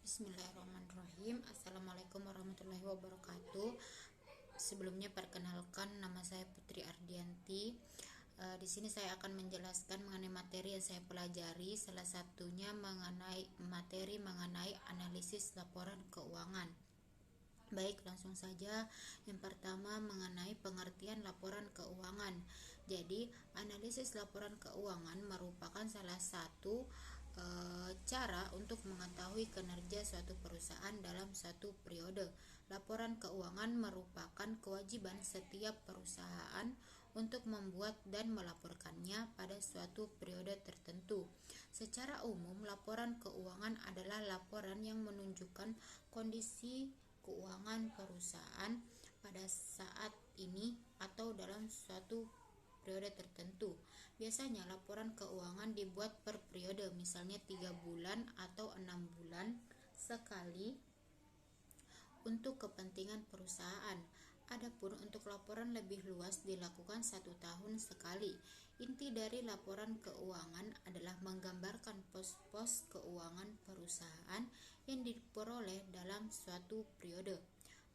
Bismillahirrahmanirrahim. Assalamualaikum warahmatullahi wabarakatuh. Sebelumnya perkenalkan, nama saya Putri Ardianti. Di sini saya akan menjelaskan mengenai materi yang saya pelajari, salah satunya mengenai analisis laporan keuangan. Baik, langsung saja. Yang pertama mengenai pengertian laporan keuangan. Jadi, analisis laporan keuangan merupakan salah satu cara untuk mengetahui kinerja suatu perusahaan dalam suatu periode. Laporan keuangan merupakan kewajiban setiap perusahaan untuk membuat dan melaporkannya pada suatu periode tertentu. Secara umum, laporan keuangan adalah laporan yang menunjukkan kondisi keuangan perusahaan pada saat ini atau dalam suatu periode tertentu. Biasanya laporan keuangan dibuat per periode, misalnya 3 bulan atau 6 bulan sekali untuk kepentingan perusahaan. Adapun untuk laporan lebih luas dilakukan 1 tahun sekali. Inti dari laporan keuangan adalah menggambarkan pos-pos keuangan perusahaan yang diperoleh dalam suatu periode.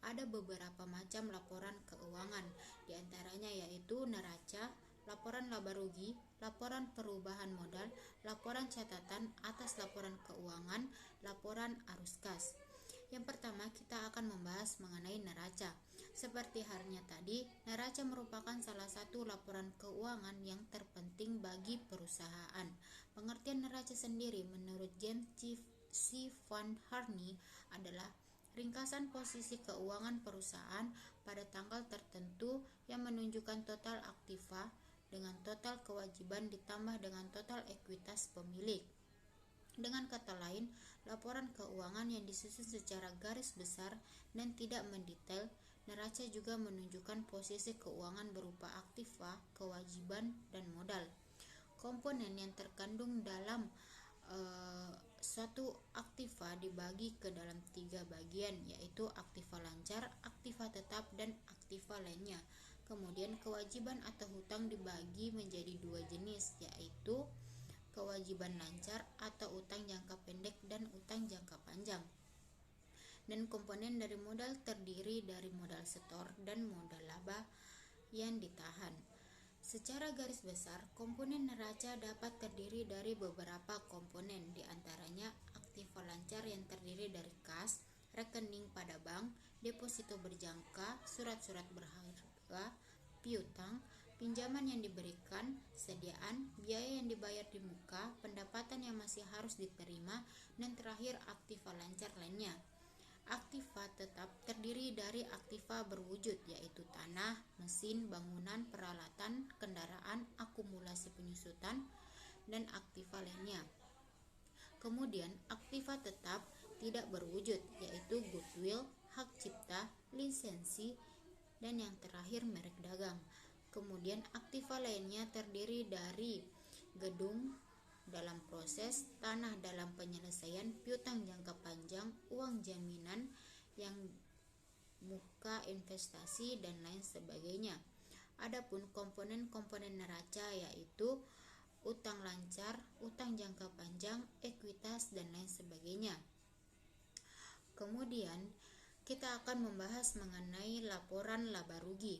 Ada beberapa macam laporan keuangan, diantaranya yaitu neraca, laporan laba rugi, laporan perubahan modal, laporan catatan atas laporan keuangan, laporan arus kas. Yang pertama, kita akan membahas mengenai neraca. Seperti halnya tadi, neraca merupakan salah satu laporan keuangan yang terpenting bagi perusahaan. Pengertian neraca sendiri menurut James C. Van Harney adalah ringkasan posisi keuangan perusahaan pada tanggal tertentu yang menunjukkan total aktiva dengan total kewajiban ditambah dengan total ekuitas pemilik. Dengan kata lain, laporan keuangan yang disusun secara garis besar dan tidak mendetail. Neraca juga menunjukkan posisi keuangan berupa aktiva, kewajiban, dan modal. Komponen yang terkandung dalam suatu aktiva dibagi ke dalam 3 bagian, yaitu aktiva lancar, aktiva tetap, dan aktiva lainnya. Kemudian kewajiban atau hutang dibagi menjadi 2 jenis, yaitu kewajiban lancar atau utang jangka pendek dan utang jangka panjang. Dan komponen dari modal terdiri dari modal setor dan modal laba yang ditahan. Secara garis besar, komponen neraca dapat terdiri dari beberapa komponen, diantaranya aktiva lancar yang terdiri dari kas, rekening pada bank, deposito berjangka, surat-surat berharga, piutang, pinjaman yang diberikan, sediaan, biaya yang dibayar di muka, pendapatan yang masih harus diterima, dan terakhir aktiva lancar lainnya. Aktiva tetap terdiri dari aktiva berwujud, yaitu tanah, mesin, bangunan, peralatan, kendaraan, akumulasi penyusutan, dan aktiva lainnya. Kemudian aktiva tetap tidak berwujud, yaitu goodwill, hak cipta, lisensi, dan yang terakhir merek dagang. Kemudian aktiva lainnya terdiri dari gedung dalam proses, tanah dalam penyelesaian, piutang jangka panjang, uang jaminan yang muka investasi, dan lain sebagainya. Adapun komponen-komponen neraca yaitu utang lancar, utang jangka panjang, ekuitas, dan lain sebagainya. Kemudian kita akan membahas mengenai laporan laba rugi.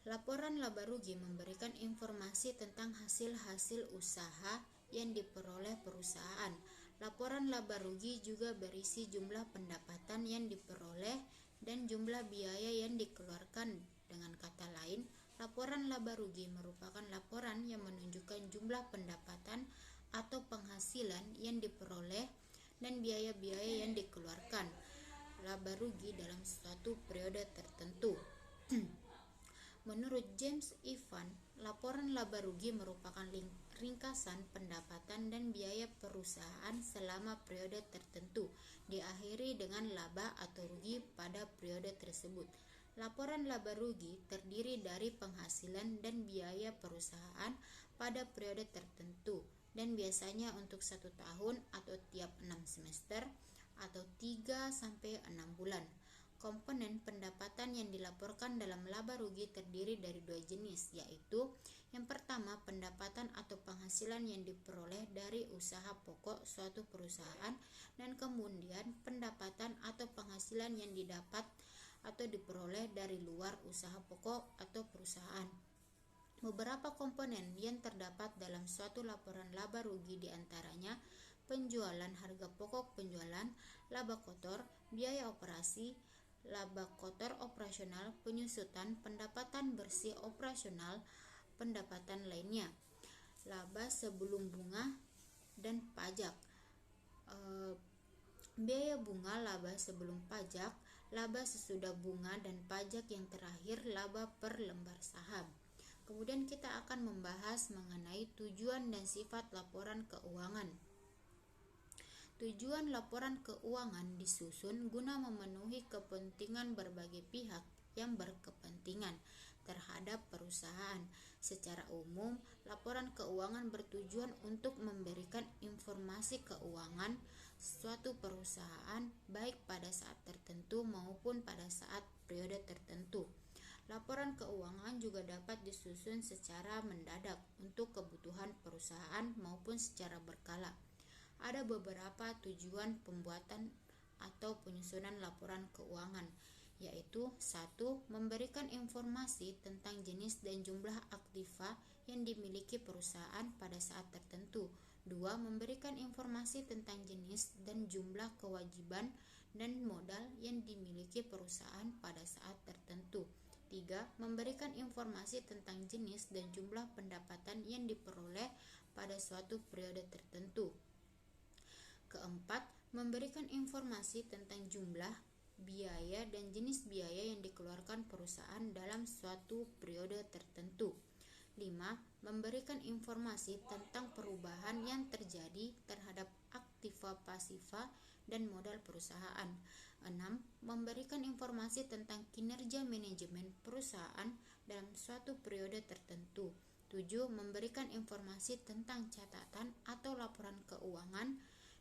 Laporan laba rugi memberikan informasi tentang hasil-hasil usaha yang diperoleh perusahaan. Laporan laba rugi juga berisi jumlah pendapatan yang diperoleh dan jumlah biaya yang dikeluarkan. Dengan kata lain, laporan laba rugi merupakan laporan yang menunjukkan jumlah pendapatan atau penghasilan yang diperoleh dan biaya-biaya yang dikeluarkan laba rugi dalam suatu periode tertentu. Menurut James Evan, laporan laba rugi merupakan ringkasan pendapatan dan biaya perusahaan selama periode tertentu, diakhiri dengan laba atau rugi pada periode tersebut. Laporan laba rugi terdiri dari penghasilan dan biaya perusahaan pada periode tertentu dan biasanya untuk 1 tahun atau tiap 6 semester atau 3-6 bulan. Komponen pendapatan yang dilaporkan dalam laba rugi terdiri dari 2 jenis, yaitu yang pertama pendapatan atau penghasilan yang diperoleh dari usaha pokok suatu perusahaan, dan kemudian penghasilan yang didapat atau diperoleh dari luar usaha pokok atau perusahaan. Beberapa komponen yang terdapat dalam suatu laporan laba rugi diantaranya penjualan, harga pokok penjualan, laba kotor, biaya operasi, laba kotor operasional, penyusutan, pendapatan bersih operasional, pendapatan lainnya, laba sebelum bunga dan pajak, biaya bunga, laba sebelum pajak, laba sesudah bunga dan pajak, yang terakhir laba per lembar saham. Kemudian kita akan membahas mengenai tujuan dan sifat laporan keuangan. Tujuan laporan keuangan disusun guna memenuhi kepentingan berbagai pihak yang berkepentingan terhadap perusahaan. Secara umum, laporan keuangan bertujuan untuk memberikan informasi keuangan suatu perusahaan baik pada saat tertentu maupun pada saat periode tertentu. Laporan keuangan juga dapat disusun secara mendadak untuk kebutuhan perusahaan maupun secara berkala. Ada beberapa tujuan pembuatan atau penyusunan laporan keuangan, yaitu 1. Memberikan informasi tentang jenis dan jumlah aktiva yang dimiliki perusahaan pada saat tertentu. 2. Memberikan informasi tentang jenis dan jumlah kewajiban dan modal yang dimiliki perusahaan pada saat tertentu. 3. Memberikan informasi tentang jenis dan jumlah pendapatan yang diperoleh pada suatu periode tertentu. Keempat, memberikan informasi tentang jumlah, biaya, dan jenis biaya yang dikeluarkan perusahaan dalam suatu periode tertentu. 5. Memberikan informasi tentang perubahan yang terjadi terhadap aktiva pasiva dan modal perusahaan. 6. Memberikan informasi tentang kinerja manajemen perusahaan dalam suatu periode tertentu. 7. Memberikan informasi tentang catatan atau laporan keuangan.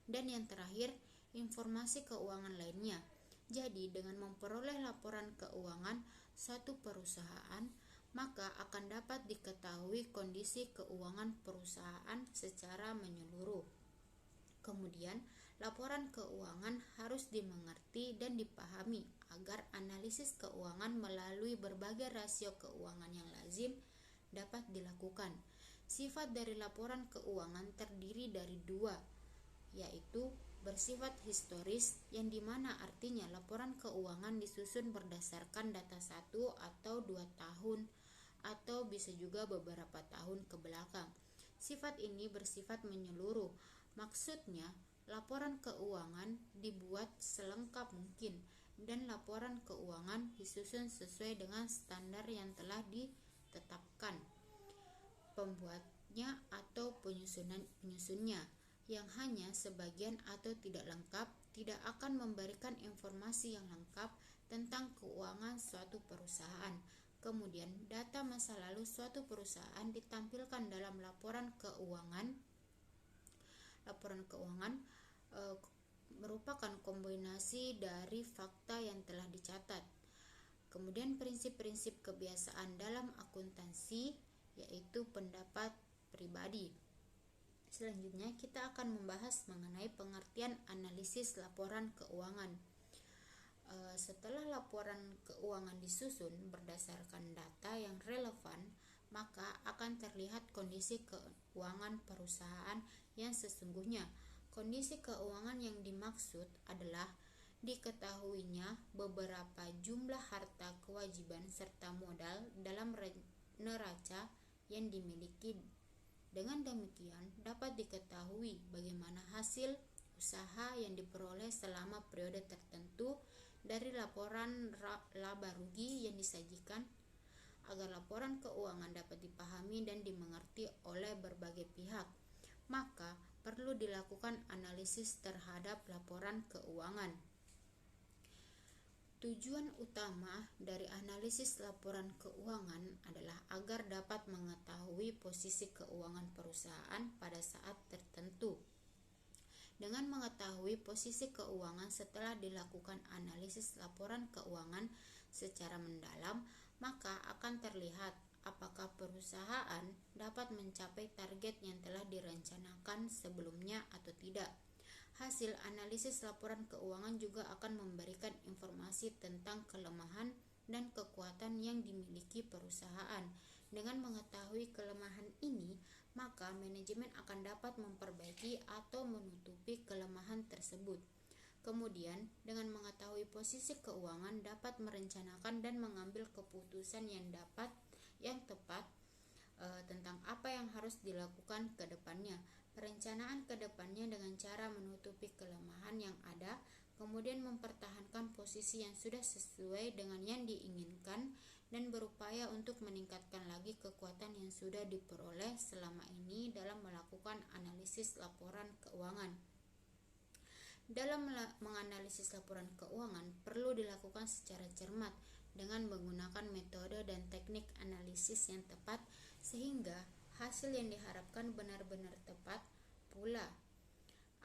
Dan yang terakhir, informasi keuangan lainnya. Jadi, dengan memperoleh laporan keuangan suatu perusahaan, maka akan dapat diketahui kondisi keuangan perusahaan secara menyeluruh. Kemudian, laporan keuangan harus dimengerti dan dipahami agar analisis keuangan melalui berbagai rasio keuangan yang lazim dapat dilakukan. Sifat dari laporan keuangan terdiri dari dua, yaitu bersifat historis, yang dimana artinya laporan keuangan disusun berdasarkan data 1 atau 2 tahun atau bisa juga beberapa tahun ke belakang. Sifat ini bersifat menyeluruh, maksudnya laporan keuangan dibuat selengkap mungkin dan laporan keuangan disusun sesuai dengan standar yang telah ditetapkan pembuatnya atau penyusunnya, yang hanya sebagian atau tidak lengkap tidak akan memberikan informasi yang lengkap tentang keuangan suatu perusahaan. Kemudian, data masa lalu suatu perusahaan ditampilkan dalam laporan keuangan. Laporan keuangan merupakan kombinasi dari fakta yang telah dicatat. Kemudian, prinsip-prinsip kebiasaan dalam akuntansi, yaitu pendapat pribadi. Selanjutnya kita akan membahas mengenai pengertian analisis laporan keuangan. Setelah laporan keuangan disusun berdasarkan data yang relevan, maka akan terlihat kondisi keuangan perusahaan yang sesungguhnya. Kondisi keuangan yang dimaksud adalah diketahuinya beberapa jumlah harta kewajiban serta modal dalam neraca yang dimiliki. Dengan demikian, dapat diketahui bagaimana hasil usaha yang diperoleh selama periode tertentu dari laporan laba rugi yang disajikan. Agar laporan keuangan dapat dipahami dan dimengerti oleh berbagai pihak, maka perlu dilakukan analisis terhadap laporan keuangan. Tujuan utama dari analisis laporan keuangan adalah agar dapat mengetahui posisi keuangan perusahaan pada saat tertentu. Dengan mengetahui posisi keuangan setelah dilakukan analisis laporan keuangan secara mendalam, maka akan terlihat apakah perusahaan dapat mencapai target yang telah direncanakan sebelumnya atau tidak. Hasil analisis laporan keuangan juga akan memberikan informasi tentang kelemahan dan kekuatan yang dimiliki perusahaan. Dengan mengetahui kelemahan ini, maka manajemen akan dapat memperbaiki atau menutupi kelemahan tersebut. Kemudian, dengan mengetahui posisi keuangan dapat merencanakan dan mengambil keputusan yang tepat tentang apa yang harus dilakukan ke depannya. Perencanaan ke depannya dengan cara menutupi kelemahan yang ada, kemudian mempertahankan posisi yang sudah sesuai dengan yang diinginkan, dan berupaya untuk meningkatkan lagi kekuatan yang sudah diperoleh selama ini dalam melakukan analisis laporan keuangan. Dalam menganalisis laporan keuangan perlu dilakukan secara cermat dengan menggunakan metode dan teknik analisis yang tepat sehingga hasil yang diharapkan benar-benar tepat pula.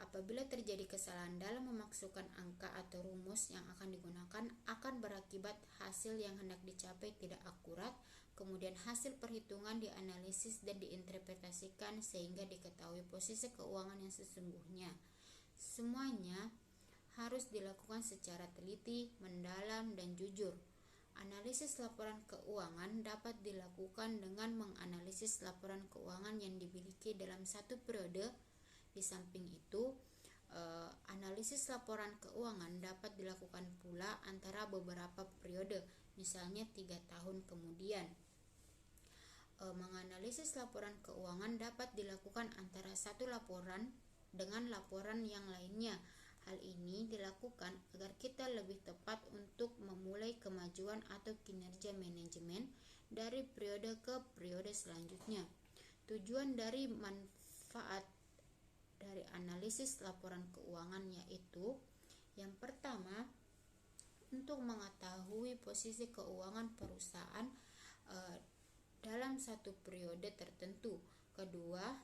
Apabila terjadi kesalahan dalam memasukkan angka atau rumus yang akan digunakan, akan berakibat hasil yang hendak dicapai tidak akurat. Kemudian hasil perhitungan dianalisis dan diinterpretasikan sehingga diketahui posisi keuangan yang sesungguhnya. Semuanya harus dilakukan secara teliti, mendalam, dan jujur. Analisis laporan keuangan dapat dilakukan dengan menganalisis laporan keuangan yang dimiliki dalam satu periode. Di samping itu, analisis laporan keuangan dapat dilakukan pula antara beberapa periode, misalnya 3 tahun kemudian. Menganalisis laporan keuangan dapat dilakukan antara satu laporan dengan laporan yang lainnya. Hal ini dilakukan agar kita lebih tepat untuk memulai kemajuan atau kinerja manajemen dari periode ke periode selanjutnya. Tujuan dari manfaat dari analisis laporan keuangan yaitu yang pertama, untuk mengetahui posisi keuangan perusahaan dalam satu periode tertentu. Kedua,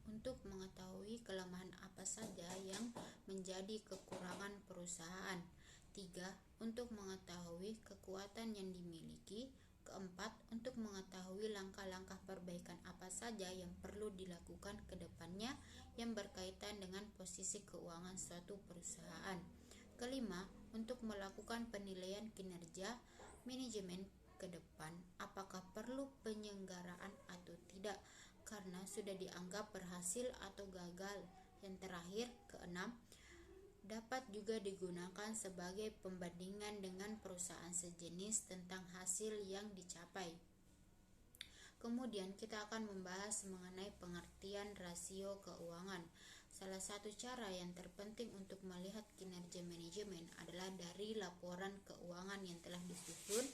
untuk mengetahui kelemahan apa saja yang menjadi kekurangan perusahaan. 3. Untuk mengetahui kekuatan yang dimiliki. Keempat, untuk mengetahui langkah-langkah perbaikan apa saja yang perlu dilakukan ke depannya yang berkaitan dengan posisi keuangan suatu perusahaan. Kelima, untuk melakukan penilaian kinerja manajemen ke depan, apakah perlu penyelenggaraan atau tidak, karena sudah dianggap berhasil atau gagal. Yang terakhir, keenam, dapat juga digunakan sebagai pembandingan dengan perusahaan sejenis tentang hasil yang dicapai. Kemudian kita akan membahas mengenai pengertian rasio keuangan. Salah satu cara yang terpenting untuk melihat kinerja manajemen adalah dari laporan keuangan yang telah disusun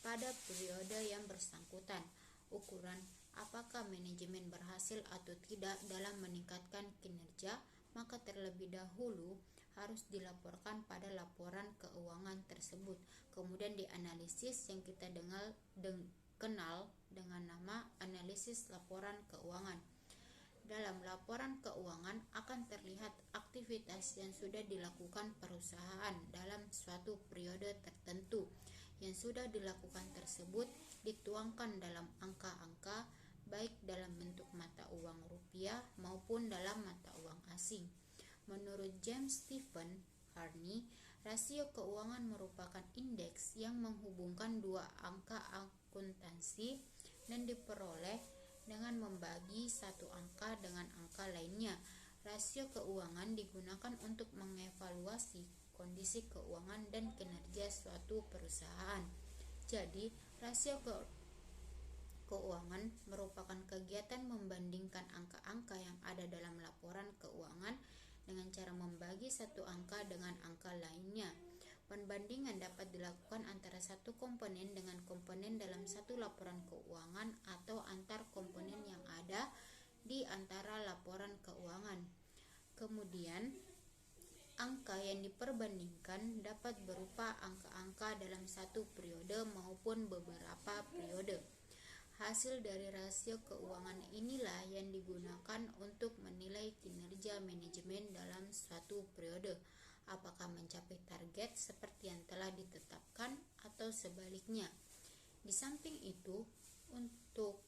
pada periode yang bersangkutan. Ukuran apakah manajemen berhasil atau tidak dalam meningkatkan kinerja, maka terlebih dahulu harus dilaporkan pada laporan keuangan tersebut. Kemudian dianalisis yang kita kenal dengan nama analisis laporan keuangan. Dalam laporan keuangan akan terlihat aktivitas yang sudah dilakukan perusahaan dalam suatu periode tertentu. Yang sudah dilakukan tersebut dituangkan dalam angka-angka, baik dalam bentuk mata uang rupiah maupun dalam mata uang asing. Menurut James Stephen Harney, rasio keuangan merupakan indeks yang menghubungkan dua angka akuntansi dan diperoleh dengan membagi satu angka dengan angka lainnya. Rasio keuangan digunakan untuk mengevaluasi kondisi keuangan dan kinerja suatu perusahaan. Jadi, rasio keuangan merupakan kegiatan membandingkan angka-angka yang ada dalam laporan keuangan dengan cara membagi satu angka dengan angka lainnya. Pembandingan dapat dilakukan antara satu komponen dengan komponen dalam satu laporan keuangan atau antar komponen yang ada di antara laporan keuangan. Kemudian, angka yang diperbandingkan dapat berupa angka-angka dalam satu periode maupun beberapa periode. Hasil dari rasio keuangan inilah yang digunakan untuk menilai kinerja manajemen dalam suatu periode, apakah mencapai target seperti yang telah ditetapkan atau sebaliknya. Di samping itu, untuk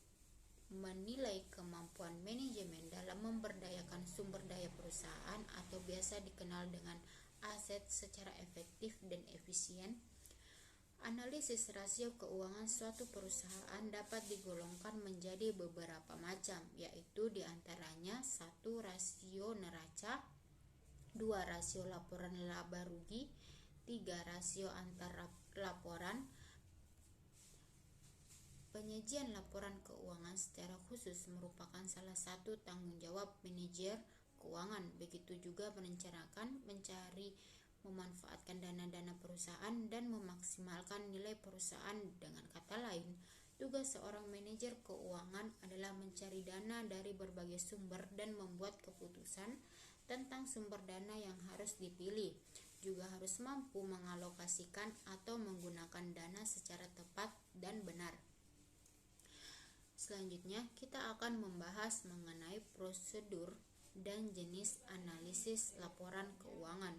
menilai kemampuan manajemen dalam memberdayakan sumber daya perusahaan atau biasa dikenal dengan aset secara efektif dan efisien. Analisis rasio keuangan suatu perusahaan dapat digolongkan menjadi beberapa macam, yaitu diantaranya 1. Rasio neraca, 2. Rasio laporan laba rugi, 3. Rasio antar laporan. Penyajian laporan keuangan secara khusus merupakan salah satu tanggung jawab manajer keuangan. Begitu juga merencanakan, mencari, memanfaatkan dana-dana perusahaan dan memaksimalkan nilai perusahaan. Dengan kata lain, tugas seorang manajer keuangan adalah mencari dana dari berbagai sumber dan membuat keputusan tentang sumber dana yang harus dipilih. Juga harus mampu mengalokasikan atau menggunakan dana secara tepat dan benar. Selanjutnya, kita akan membahas mengenai prosedur dan jenis analisis laporan keuangan.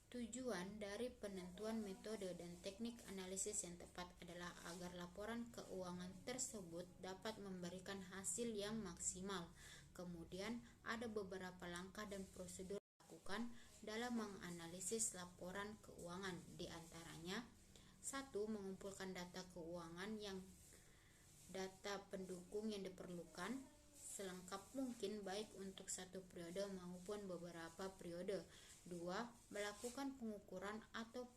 Tujuan dari penentuan metode dan teknik analisis yang tepat adalah agar laporan keuangan tersebut dapat memberikan hasil yang maksimal. Kemudian, ada beberapa langkah dan prosedur dilakukan dalam menganalisis laporan keuangan. Di antaranya, 1. Mengumpulkan data keuangan data pendukung yang diperlukan selengkap mungkin baik untuk satu periode maupun beberapa periode. 2. Melakukan pengukuran atau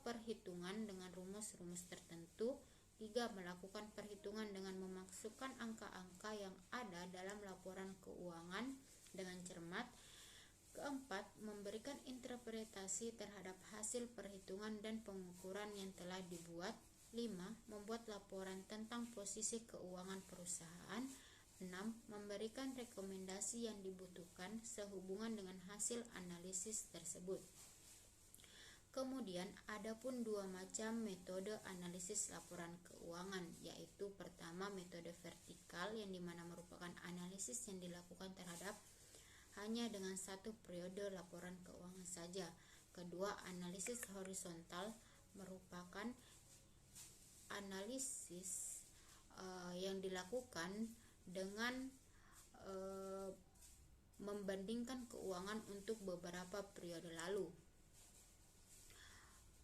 perhitungan dengan rumus-rumus tertentu. 3. Melakukan perhitungan dengan memasukkan angka-angka yang ada dalam laporan keuangan dengan cermat. 4. Memberikan interpretasi terhadap hasil perhitungan dan pengukuran yang telah dibuat. 5. Membuat laporan tentang posisi keuangan perusahaan. 6. Memberikan rekomendasi yang dibutuhkan sehubungan dengan hasil analisis tersebut. Kemudian, ada pun 2 macam metode analisis laporan keuangan, yaitu pertama metode vertikal yang dimana merupakan analisis yang dilakukan terhadap hanya dengan satu periode laporan keuangan saja. Kedua, analisis horizontal merupakan analisis yang dilakukan dengan membandingkan keuangan untuk beberapa periode lalu.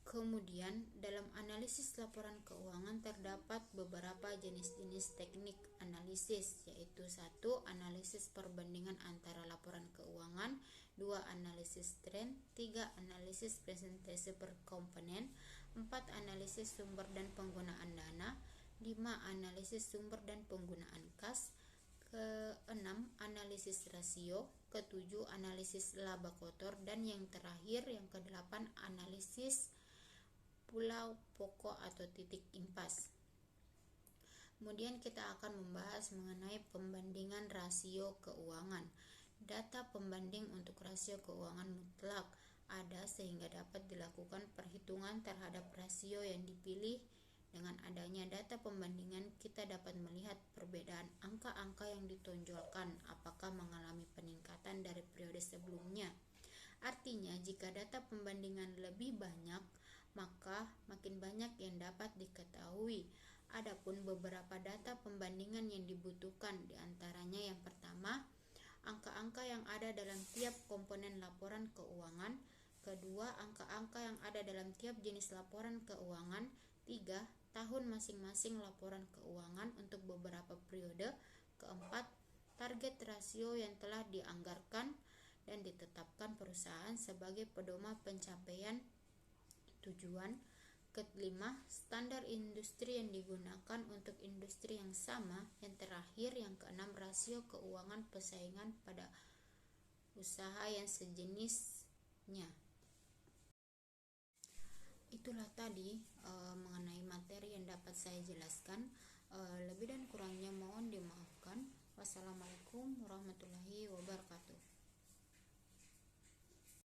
Kemudian, dalam analisis laporan keuangan terdapat beberapa jenis-jenis teknik analisis, yaitu 1. Analisis perbandingan antara laporan keuangan. 2. Analisis tren. 3. Analisis presentase per komponen. 4. Analisis sumber dan penggunaan dana. 5. Analisis sumber dan penggunaan kas. Ke-6. Analisis rasio. Ke-7. Analisis laba kotor. Dan yang terakhir, yang ke-8, analisis pulau pokok atau titik impas. Kemudian kita akan membahas mengenai pembandingan rasio keuangan. Data pembanding untuk rasio keuangan mutlak ada sehingga dapat dilakukan perhitungan terhadap rasio yang dipilih. Dengan adanya data pembandingan, kita dapat melihat perbedaan angka-angka yang ditonjolkan apakah mengalami peningkatan dari periode sebelumnya. Artinya, jika data pembandingan lebih banyak, maka makin banyak yang dapat diketahui. Adapun beberapa data pembandingan yang dibutuhkan, diantaranya yang pertama, angka-angka yang ada dalam tiap komponen laporan keuangan. Kedua, angka-angka yang ada dalam tiap jenis laporan keuangan. 3. Tahun masing-masing laporan keuangan untuk beberapa periode. Keempat, target rasio yang telah dianggarkan dan ditetapkan perusahaan sebagai pedoman pencapaian tujuan. Kelima, standar industri yang digunakan untuk industri yang sama. Yang terakhir, yang keenam, rasio keuangan persaingan pada usaha yang sejenisnya. Itulah tadi mengenai materi yang dapat saya jelaskan. Lebih dan kurangnya mohon dimaafkan. Wassalamualaikum warahmatullahi wabarakatuh.